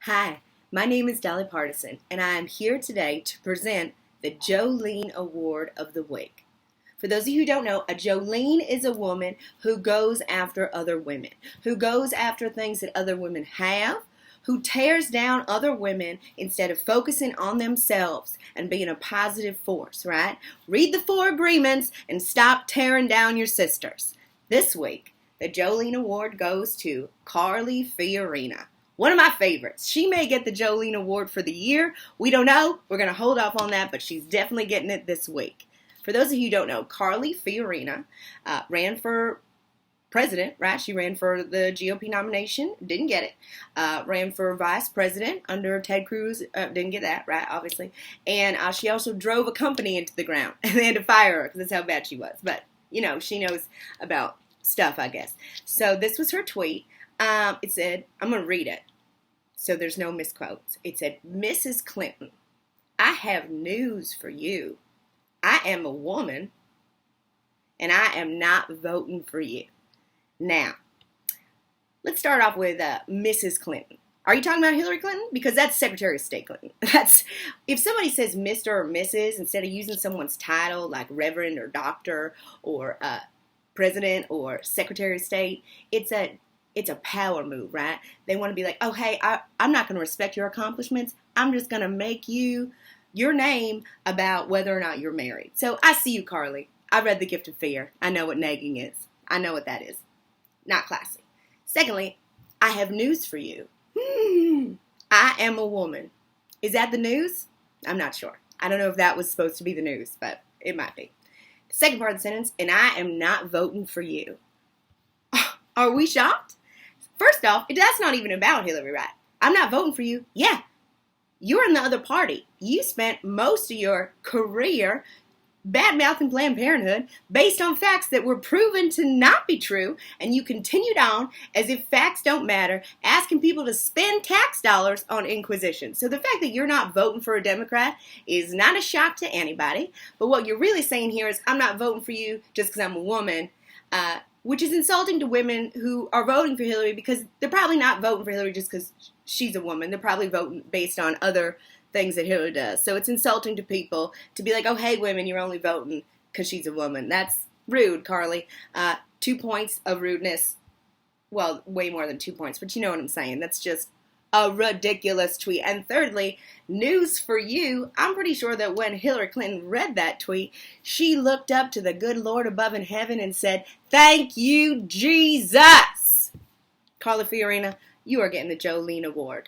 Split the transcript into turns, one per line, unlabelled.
Hi, my name is Dolly Partisan, and I am here today to present the Jolene Award of the Week. For those of you who don't know, a Jolene is a woman who goes after other women, who goes after things that other women have, who tears down other women instead of focusing on themselves and being a positive force, right? Read the 4 agreements and stop tearing down your sisters. This week, the Jolene Award goes to Carly Fiorina. One of my favorites. She may get the Jolene Award for the year. We don't know. We're going to hold off on that, but she's definitely getting it this week. For those of you who don't know, Carly Fiorina ran for president, right? She ran for the GOP nomination, didn't get it. Ran for vice president under Ted Cruz, didn't get that, right, obviously. And she also drove a company into the ground, and they had to fire her because that's how bad she was. But, you know, she knows about stuff, I guess. So this was her tweet. It said, I'm going to read it so there's no misquotes. It said, Mrs. Clinton, I have news for you. I am a woman, and I am not voting for you. Now, let's start off with Mrs. Clinton. Are you talking about Hillary Clinton? Because that's Secretary of State Clinton. If somebody says Mr. or Mrs. instead of using someone's title like Reverend or Doctor or President or Secretary of State, it's a power move, right? They want to be like, oh, hey, I'm not going to respect your accomplishments. I'm just going to make your name about whether or not you're married. So I see you, Carly. I read The Gift of Fear. I know what nagging is. I know what that is. Not classy. Secondly, I have news for you. I am a woman. Is that the news? I'm not sure. I don't know if that was supposed to be the news, but it might be. The second part of the sentence, and I am not voting for you. Are we shocked? First off, that's not even about Hillary, right? I'm not voting for you. Yeah, you're in the other party. You spent most of your career bad-mouthing Planned Parenthood based on facts that were proven to not be true, and you continued on as if facts don't matter, asking people to spend tax dollars on inquisition. So the fact that you're not voting for a Democrat is not a shock to anybody, but what you're really saying here is, I'm not voting for you just because I'm a woman, which is insulting to women who are voting for Hillary because they're probably not voting for Hillary just because she's a woman. They're probably voting based on other things that Hillary does. So it's insulting to people to be like, oh, hey, women, you're only voting because she's a woman. That's rude, Carly. 2 points of rudeness. Well, way more than 2 points, but you know what I'm saying. That's just a ridiculous tweet. And thirdly, news for you. I'm pretty sure that when Hillary Clinton read that tweet, she looked up to the good Lord above in heaven and said, thank you, Jesus. Carly Fiorina, you are getting the Jolene Award.